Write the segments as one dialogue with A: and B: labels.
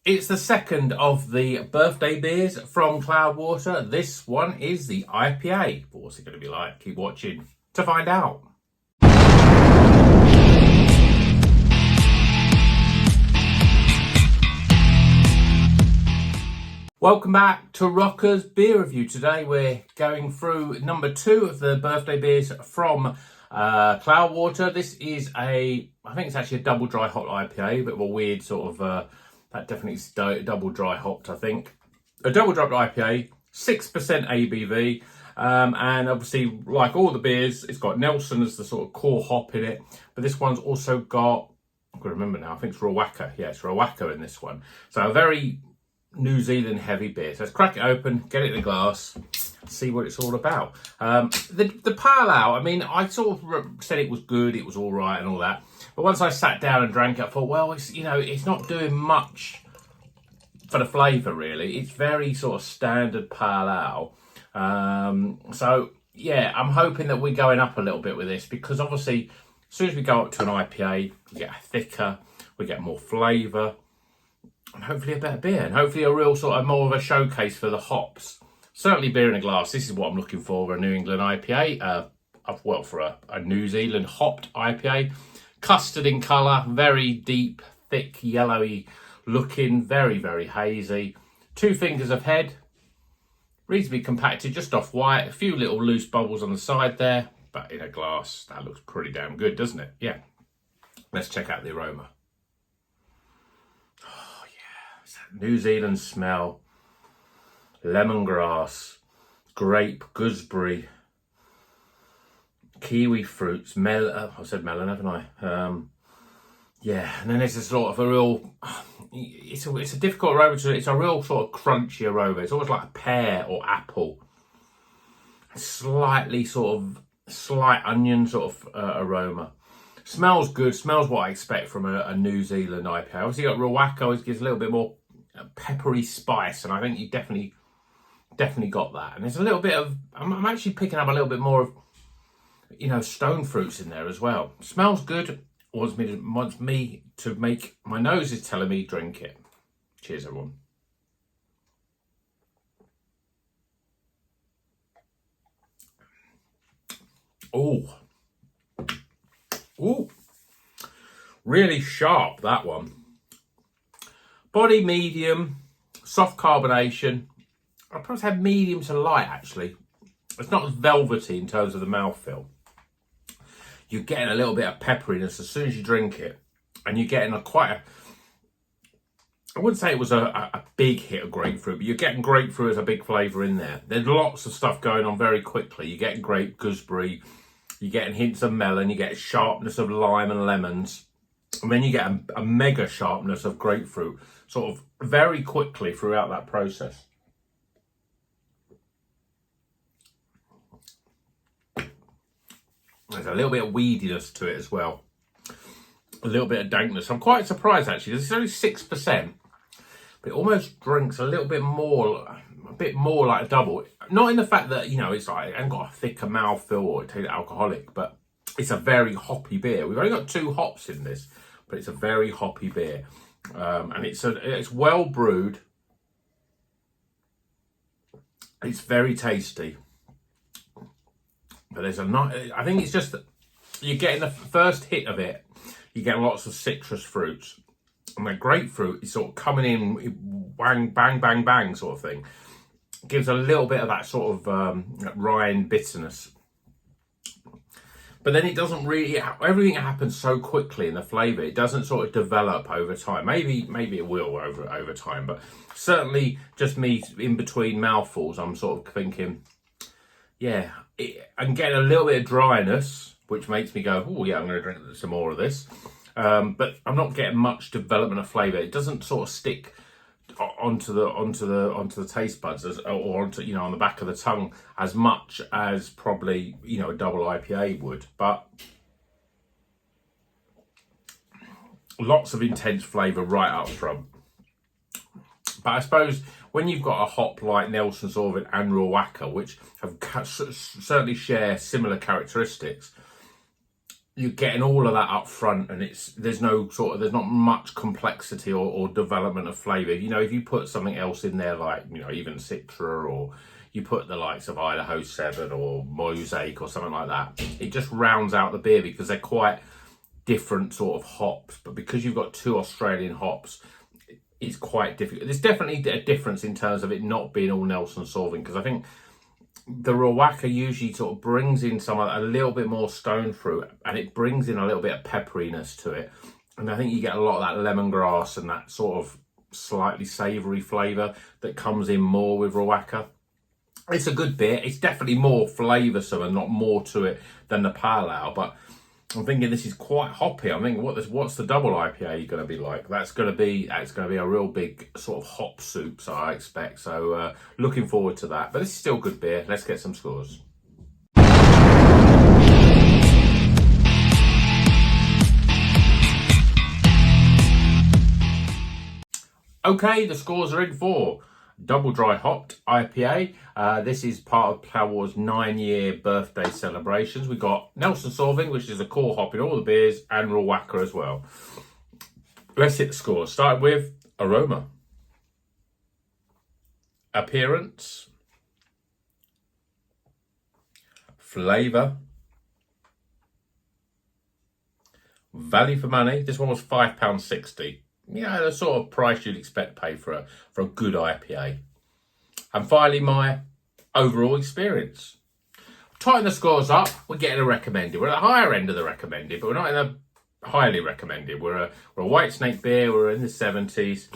A: It's the second of the birthday beers from Cloudwater. This one is the IPA. What's it going to be like? Keep watching to find out. Welcome back to Rocker's Beer Review. Today we're going through number 2 of the birthday beers from Cloudwater. This is I think it's actually a double dry hop IPA, a bit of a weird sort of, that definitely is double dry hopped, I think. A double dry IPA, 6% ABV, and obviously, like all the beers, it's got Nelson as the sort of core hop in it, but this one's also got, I've got to remember now, I think it's Riwaka. Yeah, it's Riwaka in this one. So a very New Zealand heavy beer. So let's crack it open, get it in a glass, see what it's all about. The pale ale, I mean, I sort of said it was good, it was all right and all that. But once I sat down and drank it, I thought, well, it's, it's not doing much for the flavour, really. It's very sort of standard pale ale. So, yeah, I'm hoping that we're going up a little bit with this because obviously, as soon as we go up to an IPA, we get thicker, we get more flavour, and hopefully a better beer, and hopefully a real sort of more of a showcase for the hops. Certainly beer in a glass. This is what I'm looking for, a New England IPA. For a New Zealand hopped IPA. Custard in colour, very deep, thick, yellowy looking, very, very hazy. 2 fingers of head, reasonably compacted, just off white. A few little loose bubbles on the side there, but in a glass, that looks pretty damn good, doesn't it? Yeah. Let's check out the aroma. New Zealand smell, lemongrass, grape, gooseberry, kiwi fruits, I said melon, haven't I? Yeah, and then there's a sort of a real, it's a difficult aroma it's a real sort of crunchy aroma. It's almost like a pear or apple. Slight onion sort of aroma. Smells good, smells what I expect from a New Zealand IPA. Obviously got Riwaka, which gives a little bit more peppery spice, and I think you definitely got that. And there's a little bit of, I'm actually picking up a little bit more of, stone fruits in there as well. Smells good. Wants me to make, my nose is telling me drink it. Cheers, everyone. Ooh, really sharp, that one. Body medium, soft carbonation. I'd probably have medium to light, actually. It's not as velvety in terms of the mouthfeel. You're getting a little bit of pepperiness as soon as you drink it. And you're getting I wouldn't say it was a big hit of grapefruit, but you're getting grapefruit as a big flavour in there. There's lots of stuff going on very quickly. You're getting grape, gooseberry, you're getting hints of melon, you get sharpness of lime and lemons. And then you get a mega sharpness of grapefruit, sort of very quickly throughout that process. There's a little bit of weediness to it as well. A little bit of dankness. I'm quite surprised, actually. This is only 6%, but it almost drinks a little bit more, like a double. Not in the fact that, it's like, it hasn't got a thicker mouthfeel or it tastes alcoholic, but it's a very hoppy beer. We've only got 2 hops in this, but it's a very hoppy beer. And it's well brewed. It's very tasty. But I think it's just that you're getting the first hit of it. You're getting lots of citrus fruits. And the grapefruit is sort of coming in, bang, bang, bang, bang sort of thing. Gives a little bit of that sort of rind bitterness. But then it doesn't really, everything happens so quickly in the flavour, it doesn't sort of develop over time. Maybe it will over time, but certainly just me in between mouthfuls, I'm sort of thinking, yeah, I'm getting a little bit of dryness, which makes me go, oh yeah, I'm going to drink some more of this. But I'm not getting much development of flavour. It doesn't sort of stick onto the taste buds or onto on the back of the tongue as much as probably a double IPA would, but lots of intense flavour right up front. But I suppose when you've got a hop like Nelson Sauvin and Riwaka, which have certainly share similar characteristics, you're getting all of that up front, and there's not much complexity or development of flavour. You know, if you put something else in there, like, you know, even Citra, or you put the likes of Idaho 7 or Mosaic or something like that, it just rounds out the beer because they're quite different sort of hops. But because you've got 2 Australian hops, it's quite difficult. There's definitely a difference in terms of it not being all Nelson Sauvin, because I think the Riwaka usually sort of brings in a little bit more stone fruit, and it brings in a little bit of pepperiness to it. And I think you get a lot of that lemongrass and that sort of slightly savoury flavour that comes in more with Riwaka. It's a good beer. It's definitely more flavoursome and not more to it than the Pale Ale, but I'm thinking this is quite hoppy. I'm thinking, what's the double IPA going to be like? It's going to be a real big sort of hop soup, so I expect. So looking forward to that. But this is still good beer. Let's get some scores. Okay, the scores are in for double dry hopped IPA. This is part of Cloudwater's 9-year birthday celebrations. We got Nelson Sauvin, which is a core hop in all the beers, and Riwaka as well. Let's hit the scores. Start with aroma, appearance, flavour, value for money. This one was £5.60. You know, the sort of price you'd expect to pay for a good IPA. And finally, my overall experience. Tighten the scores up, we're getting a recommended. We're at the higher end of the recommended, but we're not in the highly recommended. We're a White Snake beer, we're in the 70s.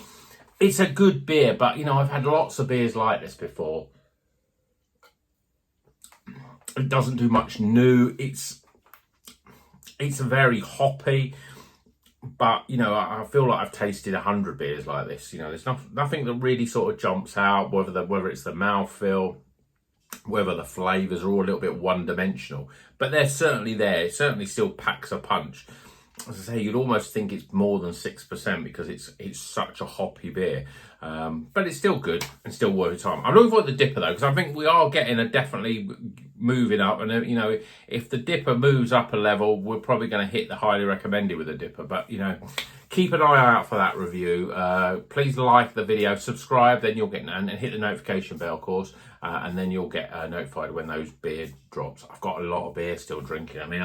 A: It's a good beer, but, you know, I've had lots of beers like this before. It doesn't do much new. It's very hoppy. But, you know, I feel like I've tasted 100 beers like this. You know, there's nothing that really sort of jumps out, whether it's the mouthfeel, whether the flavours are all a little bit one-dimensional. But they're certainly there. It certainly still packs a punch. As I say, you'd almost think it's more than 6% because it's such a hoppy beer. But it's still good and still worth your time. I'm looking forward to the dipper, though, because I think we are getting definitely moving up. And, you know, if the dipper moves up a level, we're probably going to hit the highly recommended with the dipper. But, you know, keep an eye out for that review. Please like the video, subscribe, then you'll get, and hit the notification bell, of course. And then you'll get notified when those beer drops. I've got a lot of beer still drinking. I mean,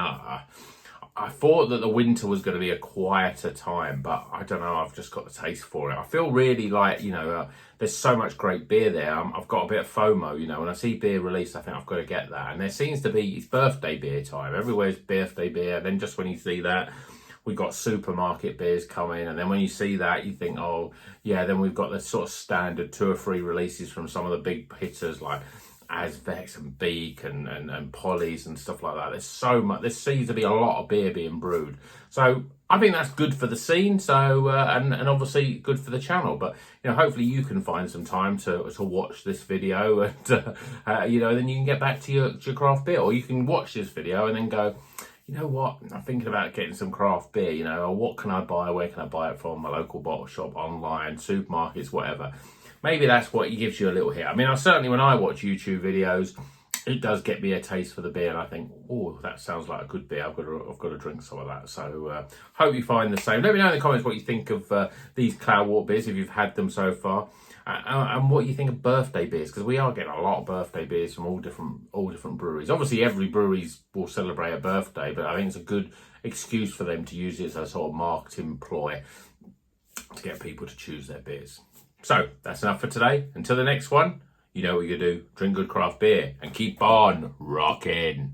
A: I thought that the winter was going to be a quieter time, but I don't know, I've just got the taste for it. I feel really like, you know, there's so much great beer there. I've got a bit of FOMO, you know, when I see beer released, I think I've got to get that. And there seems to be, it's birthday beer time. Everywhere's birthday beer. Then just when you see that, we've got supermarket beers coming. And then when you see that, you think, oh, yeah, then we've got the sort of standard 2 or 3 releases from some of the big hitters like Azvex and Beak and Polly's and stuff like that. There's so much. There seems to be a lot of beer being brewed. So I think that's good for the scene. So and obviously good for the channel. But you know, hopefully you can find some time to watch this video, and you know, then you can get back to your craft beer, or you can watch this video and then go, you know what, I'm thinking about getting some craft beer. You know, or what can I buy? Where can I buy it from? My local bottle shop, online, supermarkets, whatever. Maybe that's what gives you a little hit. I mean, certainly when I watch YouTube videos, it does get me a taste for the beer, and I think, oh, that sounds like a good beer. I've got to drink some of that. So hope you find the same. Let me know in the comments what you think of these Cloudwater beers, if you've had them so far, and what you think of birthday beers, because we are getting a lot of birthday beers from all different breweries. Obviously, every brewery will celebrate a birthday, but I think it's a good excuse for them to use it as a sort of marketing ploy to get people to choose their beers. So that's enough for today. Until the next one, you know what you do. Drink good craft beer and keep on rocking.